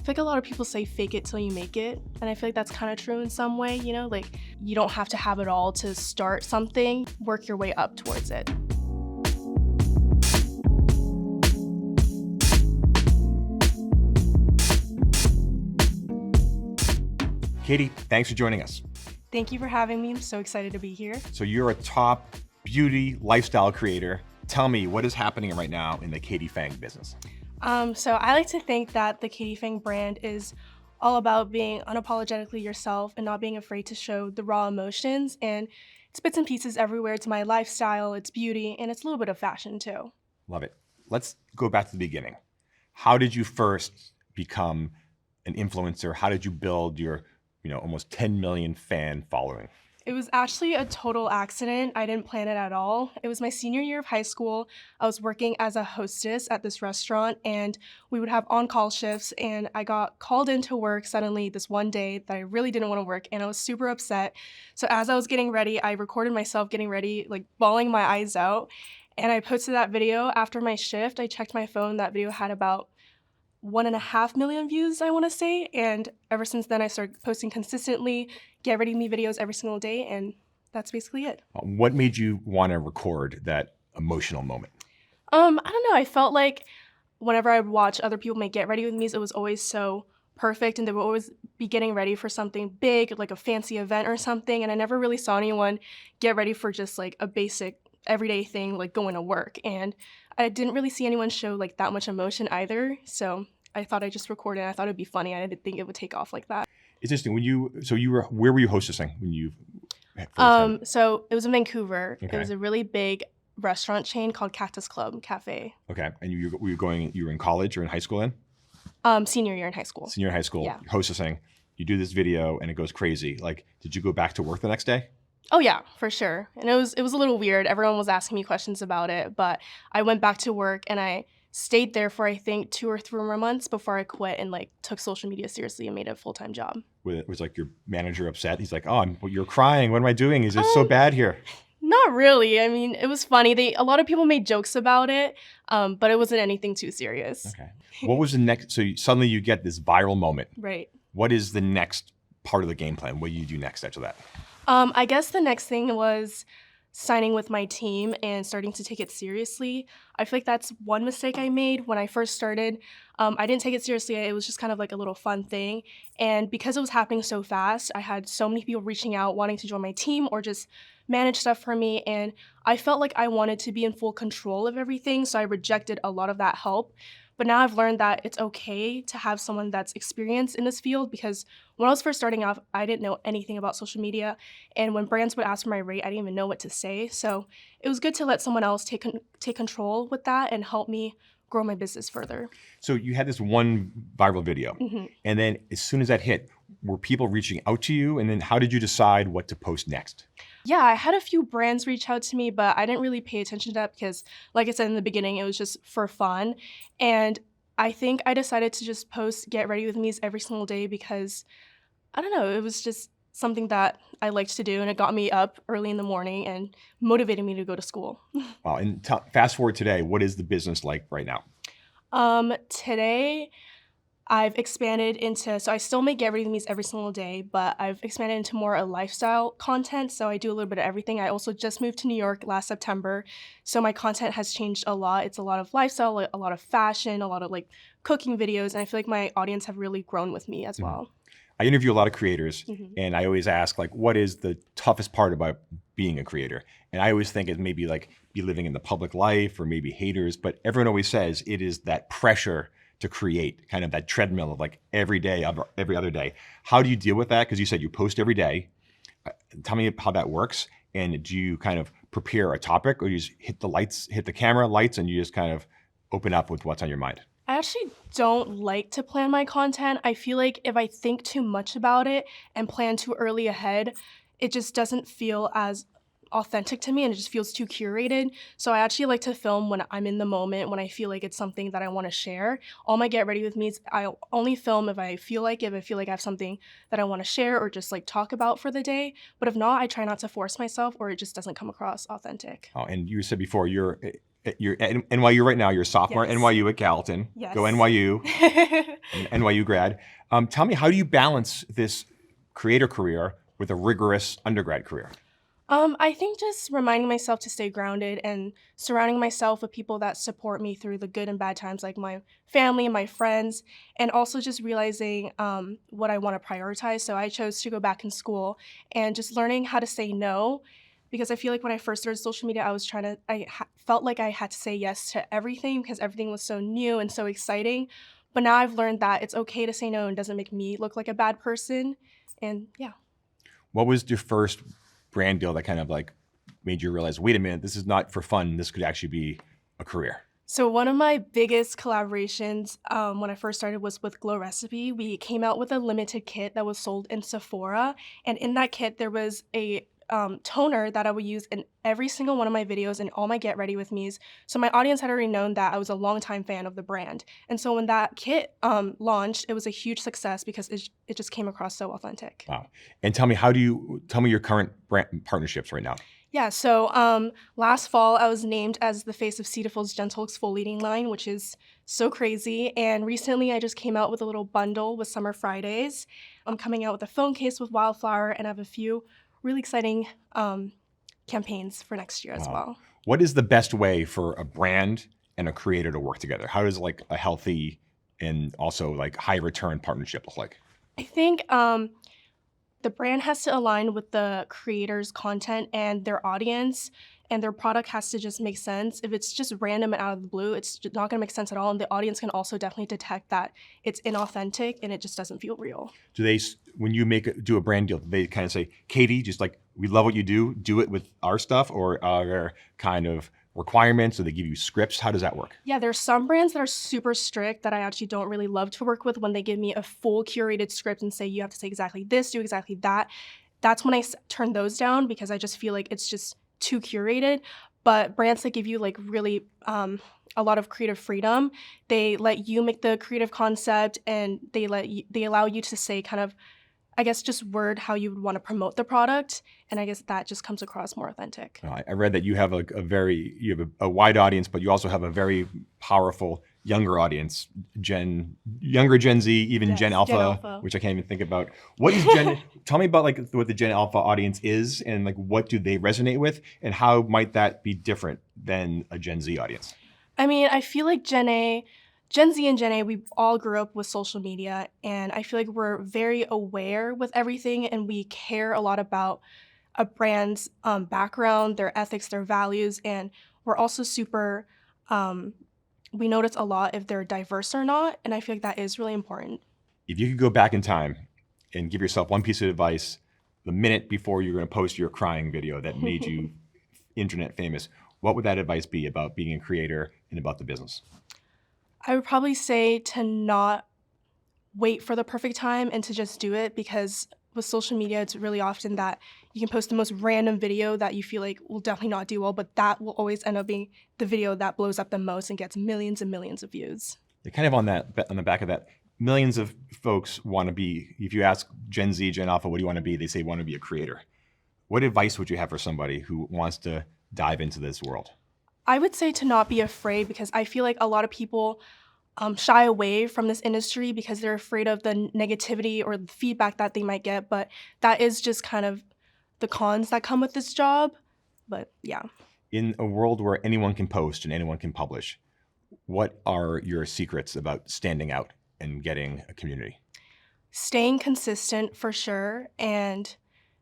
feel like a lot of people say fake it till you make it. And I feel like that's kind of true in some way, you know, like you don't have to have it all to start something, work your way up towards it. Katie, thanks for joining us. Thank you for having me. I'm so excited to be here. So you're a top beauty lifestyle creator. Tell me, what is happening right now in the Katie Fang business? So I like to think that the Katie Fang brand is all about being unapologetically yourself and not being afraid to show the raw emotions. And it's bits and pieces everywhere. It's my lifestyle, it's beauty, and it's a little bit of fashion too. Love it. Let's go back to the beginning. How did you first become an influencer? How did you build your almost 10 million fan following? It was actually a total accident. I didn't plan it at all. It was my senior year of high school. I was working as a hostess at this restaurant and we would have on-call shifts, and I got called into work suddenly this one day that I really didn't want to work and I was super upset. So as I was getting ready, I recorded myself getting ready, like bawling my eyes out, and I posted that video after my shift. I checked my phone. That video had about 1.5 million views, I want to say. And ever since then, I started posting consistently, get ready me videos every single day. And that's basically it. What made you want to record that emotional moment? I don't know. I felt like whenever I would watch other people make get ready with me's, it was always so perfect. And they would always be getting ready for something big, like a fancy event or something. And I never really saw anyone get ready for just like a basic everyday thing, like going to work. And I didn't really see anyone show like that much emotion either. So I thought I'd just record it. I thought it'd be funny. I didn't think it would take off like that. It's interesting. Where were you hostessing when you first So it was in Vancouver. Okay. It was a really big restaurant chain called Cactus Club Cafe. Okay. And you were in college or in high school then? Senior year in high school. Senior high school, Yeah. hostessing. You do this video and it goes crazy. Like, did you go back to work the next day? Oh yeah, for sure. And it was a little weird. Everyone was asking me questions about it, but I went back to work and I stayed there for I think 2 or 3 more months before I quit and like took social media seriously and made it a full-time job. Was like your manager upset? He's like, "Oh, you're crying. What am I doing? Is it so bad here?" Not really. I mean, it was funny. A lot of people made jokes about it, but it wasn't anything too serious. Okay. What was the next? So suddenly you get this viral moment. Right. What is the next part of the game plan? What do you do next after that? I guess the next thing was signing with my team and starting to take it seriously. I feel like that's one mistake I made when I first started. I didn't take it seriously. It was just kind of like a little fun thing. And because it was happening so fast, I had so many people reaching out, wanting to join my team or just manage stuff for me. And I felt like I wanted to be in full control of everything. So I rejected a lot of that help. But now I've learned that it's okay to have someone that's experienced in this field, because when I was first starting off, I didn't know anything about social media. And when brands would ask for my rate, I didn't even know what to say. So it was good to let someone else take control with that and help me grow my business further. So you had this one viral video. Mm-hmm. And then as soon as that hit, were people reaching out to you? And then how did you decide what to post next? Yeah, I had a few brands reach out to me, but I didn't really pay attention to that because, like I said in the beginning, it was just for fun. And I think I decided to just post get ready with me's every single day because, I don't know, it was just something that I liked to do, and it got me up early in the morning and motivated me to go to school. Wow. And fast forward today, what is the business like right now? Today, I've expanded into, so I still make get ready with me's every single day, but I've expanded into more a lifestyle content. So I do a little bit of everything. I also just moved to New York last September. So my content has changed a lot. It's a lot of lifestyle, a lot of fashion, a lot of like cooking videos. And I feel like my audience have really grown with me as well. I interview a lot of creators, and I always ask, like, what is the toughest part about being a creator? And I always think it maybe like be living in the public life or maybe haters, but everyone always says it is that pressure to create, kind of that treadmill of like every day, every other day. How do you deal with that? Because you said you post every day. Tell me how that works. And do you kind of prepare a topic, or you just hit the camera lights, and you just kind of open up with what's on your mind? I actually don't like to plan my content. I feel like if I think too much about it and plan too early ahead, it just doesn't feel as authentic to me and it just feels too curated. So I actually like to film when I'm in the moment, when I feel like it's something that I want to share. All my get ready with me's, I'll only film if I feel like it, if I feel like I have something that I want to share or just like talk about for the day. But if not, I try not to force myself or it just doesn't come across authentic. Oh, and you said before, you're You're at NYU right now. You're a sophomore at Yes. NYU at Gallatin. Yes. Go NYU, NYU grad. Tell me, how do you balance this creator career with a rigorous undergrad career? I think just reminding myself to stay grounded and surrounding myself with people that support me through the good and bad times, like my family and my friends, and also just realizing what I want to prioritize. So I chose to go back in school and just learning how to say no, because I feel like when I first started social media, felt like I had to say yes to everything because everything was so new and so exciting. But now I've learned that it's okay to say no and doesn't make me look like a bad person. And yeah. What was your first brand deal that kind of like made you realize, wait a minute, this is not for fun. This could actually be a career? So one of my biggest collaborations when I first started was with Glow Recipe. We came out with a limited kit that was sold in Sephora, and in that kit there was a toner that I would use in every single one of my videos and all my get ready with me's. So my audience had already known that I was a longtime fan of the brand, and so when that kit launched, it was a huge success because it just came across so authentic. Wow. And tell me your current brand partnerships right now. Yeah, so last fall I was named as the face of Cetaphil's Gentle Exfoliating line, which is so crazy. And recently I just came out with a little bundle with Summer Fridays. I'm coming out with a phone case with Wildflower, and I have a few really exciting campaigns for next year as well. What is the best way for a brand and a creator to work together? How does like a healthy and also like high return partnership look like? I think the brand has to align with the creator's content and their audience, and their product has to just make sense. If it's just random and out of the blue, it's just not going to make sense at all. And the audience can also definitely detect that it's inauthentic and it just doesn't feel real. Do they, when you do a brand deal, do they kind of say, Katie, just like, we love what you do it with our stuff? Or are there kind of requirements? Do they give you scripts? How does that work? Yeah, there's some brands that are super strict that I actually don't really love to work with when they give me a full curated script and say, you have to say exactly this, do exactly that. That's when I turn those down because I just feel like it's just too curated. But brands that give you like really a lot of creative freedom, they let you make the creative concept, and they allow you to say kind of, I guess, just word how you would want to promote the product, and I guess that just comes across more authentic. I read that you have a wide audience, but you also have a very powerful younger audience, younger Gen Z, even Yes, Gen Alpha, which I can't even think about. What is Gen? Tell me about like what the Gen Alpha audience is, and like what do they resonate with, and how might that be different than a Gen Z audience? I mean, I feel like Gen Z and Gen A, we all grew up with social media, and I feel like we're very aware with everything, and we care a lot about a brand's background, their ethics, their values, and we're also super, we notice a lot if they're diverse or not, and I feel like that is really important. If you could go back in time and give yourself one piece of advice the minute before you're going to post your crying video that made you internet famous, what would that advice be about being a creator and about the business? I would probably say to not wait for the perfect time and to just do it, because with social media, it's really often that you can post the most random video that you feel like will definitely not do well, but that will always end up being the video that blows up the most and gets millions and millions of views. They're kind of on the back of that. Millions of folks want to be, if you ask Gen Z, Gen Alpha, what do you want to be? They say want to be a creator. What advice would you have for somebody who wants to dive into this world? I would say to not be afraid, because I feel like a lot of people shy away from this industry because they're afraid of the negativity or the feedback that they might get, but that is just kind of the cons that come with this job. But yeah. In a world where anyone can post and anyone can publish, what are your secrets about standing out and getting a community? Staying consistent for sure, and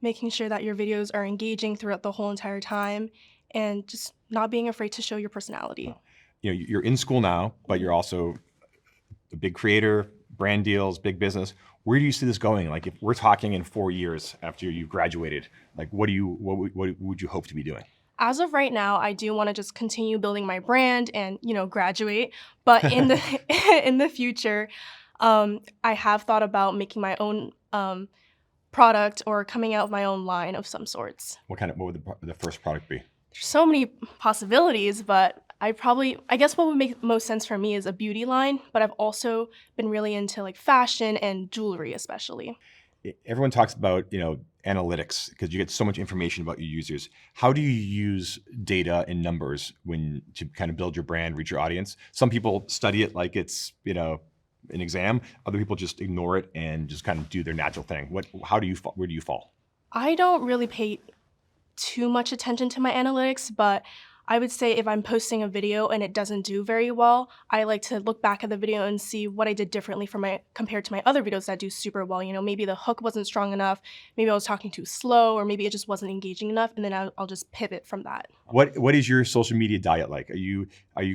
making sure that your videos are engaging throughout the whole entire time, and just not being afraid to show your personality. Wow. You know, you're in school now, but you're also a big creator, brand deals, big business. Where do you see this going? Like, if we're talking in 4 years after you graduated, like what would you hope to be doing? As of right now, I do want to just continue building my brand and, graduate. But in the in the future, I have thought about making my own product or coming out with my own line of some sorts. What would the first product be? There's so many possibilities, but I guess what would make most sense for me is a beauty line, but I've also been really into like fashion and jewelry especially. everyone talks about, analytics because you get so much information about your users. How do you use data and numbers to kind of build your brand, reach your audience? Some people study it like it's, an exam. Other people just ignore it and just kind of do their natural thing. Where do you fall? I don't really pay too much attention to my analytics, but I would say if I'm posting a video and it doesn't do very well, I like to look back at the video and see what I did differently compared to my other videos that do super well. Maybe the hook wasn't strong enough, maybe I was talking too slow, or maybe it just wasn't engaging enough, and then I'll just pivot from that. What is your social media diet like? Are you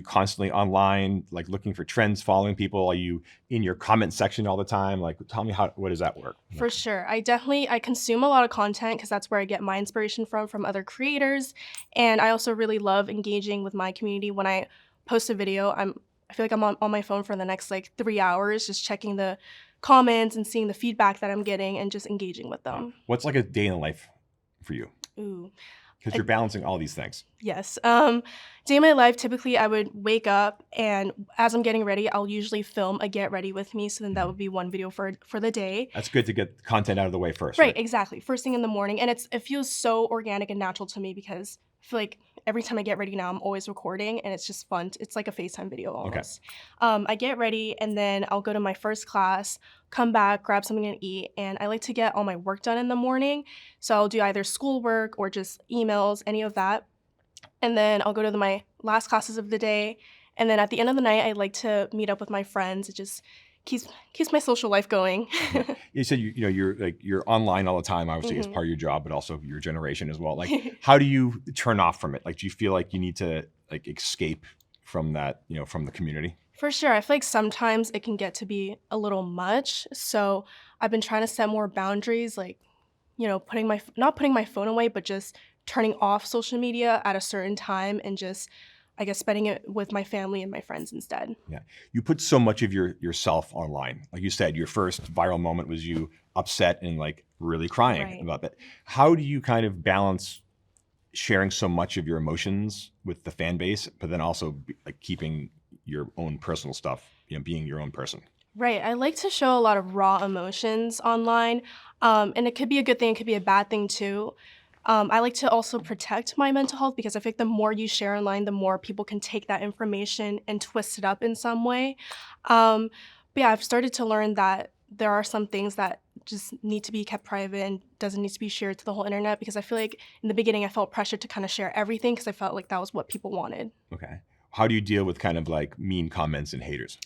constantly online, like looking for trends, following people? Are you in your comment section all the time? Like, tell me what does that work? For sure. I consume a lot of content because that's where I get my inspiration from other creators. And I also really love engaging with my community. When I post a video, I feel like I'm on my phone for the next 3 hours, just checking the comments and seeing the feedback that I'm getting and just engaging with them. What's like a day in the life for you? Ooh. Because you're balancing all these things. Yes. Day in my life, typically I would wake up, and as I'm getting ready, I'll usually film a get ready with me. So then that would be one video for the day. That's good to get content out of the way first. Right, exactly. First thing in the morning. And it feels so organic and natural to me because I feel like every time I get ready now, I'm always recording, and it's just fun. It's like a FaceTime video almost. Okay. I get ready, and then I'll go to my first class, come back, grab something to eat, and I like to get all my work done in the morning. So I'll do either schoolwork or just emails, any of that. And then I'll go to my last classes of the day. And then at the end of the night, I like to meet up with my friends. It just keeps my social life going. You said you're online all the time, obviously as part of your job, but also your generation as well. Like, how do you turn off from it? Like, do you feel like you need to escape from that, from the community? For sure. I feel like sometimes it can get to be a little much. So I've been trying to set more boundaries, not putting my phone away, but just turning off social media at a certain time and just, I guess, spending it with my family and my friends instead. Yeah. You put so much of yourself online. Like you said, your first viral moment was you upset and really crying about that. How do you kind of balance sharing so much of your emotions with the fan base, but then also keeping your own personal stuff, being your own person? Right. I like to show a lot of raw emotions online. And it could be a good thing, it could be a bad thing too. I like to also protect my mental health because I think the more you share online, the more people can take that information and twist it up in some way. But yeah, I've started to learn that there are some things that just need to be kept private and doesn't need to be shared to the whole internet, because I feel like in the beginning I felt pressure to kind of share everything because I felt like that was what people wanted. Okay. How do you deal with kind of mean comments and haters?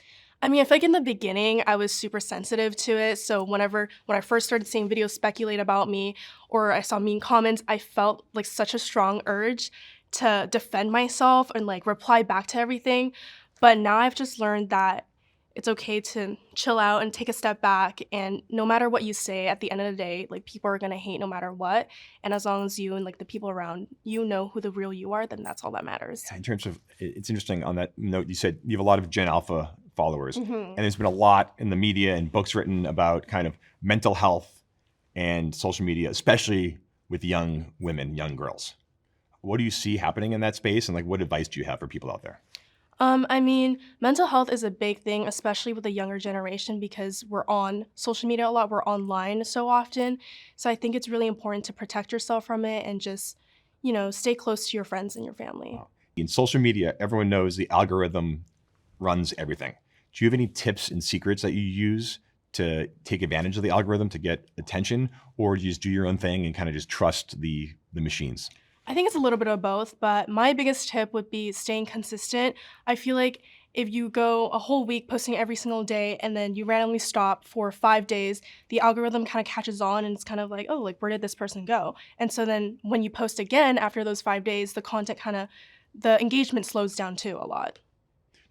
I mean, I feel like in the beginning, I was super sensitive to it. So when I first started seeing videos speculate about me or I saw mean comments, I felt like such a strong urge to defend myself and reply back to everything. But now I've just learned that it's okay to chill out and take a step back. And no matter what you say, at the end of the day, people are going to hate no matter what. And as long as you and the people around you know who the real you are, then that's all that matters. In terms of, it's interesting on that note, you said you have a lot of Gen Alpha followers. And there's been a lot in the media and books written about kind of mental health and social media, especially with young women, young girls. What do you see happening in that space, and what advice do you have for people out there? I mean, mental health is a big thing, especially with the younger generation, because we're on social media a lot, we're online so often. So I think it's really important to protect yourself from it and just, stay close to your friends and your family. In social media, everyone knows the algorithm runs everything. Do you have any tips and secrets that you use to take advantage of the algorithm to get attention, or do you just do your own thing and kind of just trust the machines? I think it's a little bit of both, but my biggest tip would be staying consistent. I feel like if you go a whole week posting every single day and then you randomly stop for 5 days, the algorithm kind of catches on and it's kind of like, oh, where did this person go? And so then when you post again after those 5 days, the engagement slows down too a lot.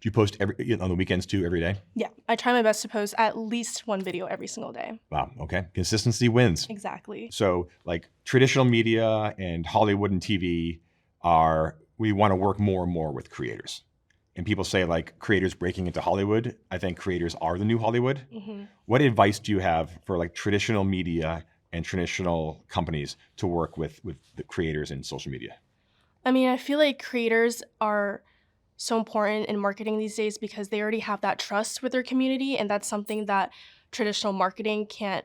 Do you post on the weekends too, every day? Yeah, I try my best to post at least one video every single day. Wow, okay. Consistency wins. Exactly. So traditional media and Hollywood and TV we want to work more and more with creators. And people say creators breaking into Hollywood. I think creators are the new Hollywood. Mm-hmm. What advice do you have for traditional media and traditional companies to work with the creators in social media? I mean, I feel like creators are so important in marketing these days because they already have that trust with their community, and that's something that traditional marketing can't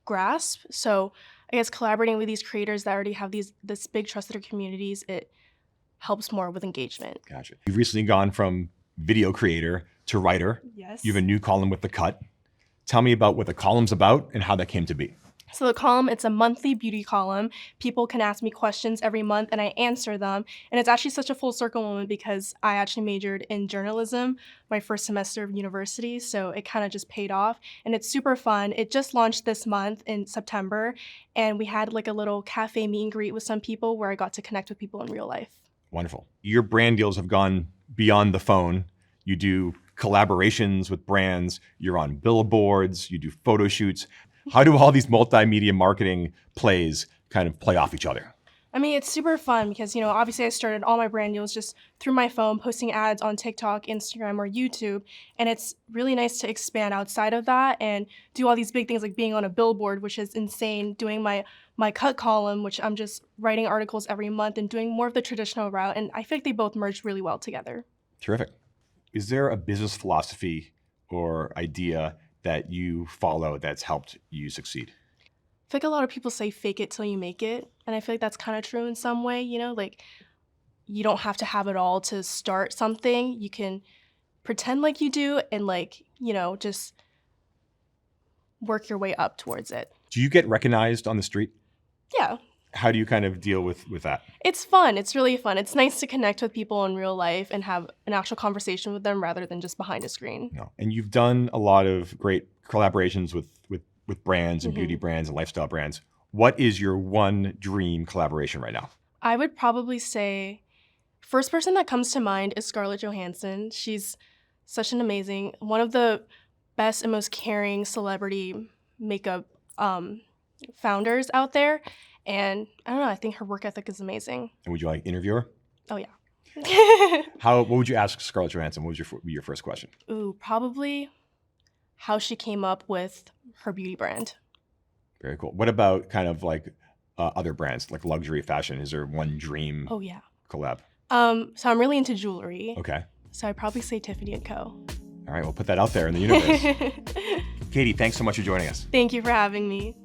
grasp. So I guess collaborating with these creators that already have this big trusted communities, it helps more with engagement. Gotcha. You've recently gone from video creator to writer. Yes. You have a new column with The Cut. Tell me about what the column's about and how that came to be. So the column, it's a monthly beauty column. People can ask me questions every month and I answer them. And it's actually such a full circle moment because I actually majored in journalism my first semester of university. So it kind of just paid off and it's super fun. It just launched this month in September and we had like a little cafe meet and greet with some people where I got to connect with people in real life. Wonderful. Your brand deals have gone beyond the phone. You do collaborations with brands. You're on billboards. You do photo shoots. How do all these multimedia marketing plays kind of play off each other? I mean, it's super fun because, obviously I started all my brand deals just through my phone, posting ads on TikTok, Instagram, or YouTube. And it's really nice to expand outside of that and do all these big things like being on a billboard, which is insane, doing my cut column, which I'm just writing articles every month and doing more of the traditional route. And I feel like they both merged really well together. Terrific. Is there a business philosophy or idea that you follow that's helped you succeed? I feel like a lot of people say fake it till you make it. And I feel like that's kind of true in some way, like you don't have to have it all to start something. You can pretend like you do and just work your way up towards it. Do you get recognized on the street? Yeah. How do you kind of deal with that? It's fun. It's really fun. It's nice to connect with people in real life and have an actual conversation with them rather than just behind a screen. No. And you've done a lot of great collaborations with brands and beauty brands and lifestyle brands. What is your one dream collaboration right now? I would probably say first person that comes to mind is Scarlett Johansson. She's such an amazing, one of the best and most caring celebrity makeup founders out there. And I don't know, I think her work ethic is amazing. And would you like interview her? Oh, yeah. What would you ask Scarlett Johansson? What would your first question? Ooh, probably how she came up with her beauty brand. Very cool. What about kind of like other brands, like luxury fashion? Is there one dream collab? So I'm really into jewelry. Okay. So I'd probably say Tiffany & Co. All right, we'll put that out there in the universe. Katie, thanks so much for joining us. Thank you for having me.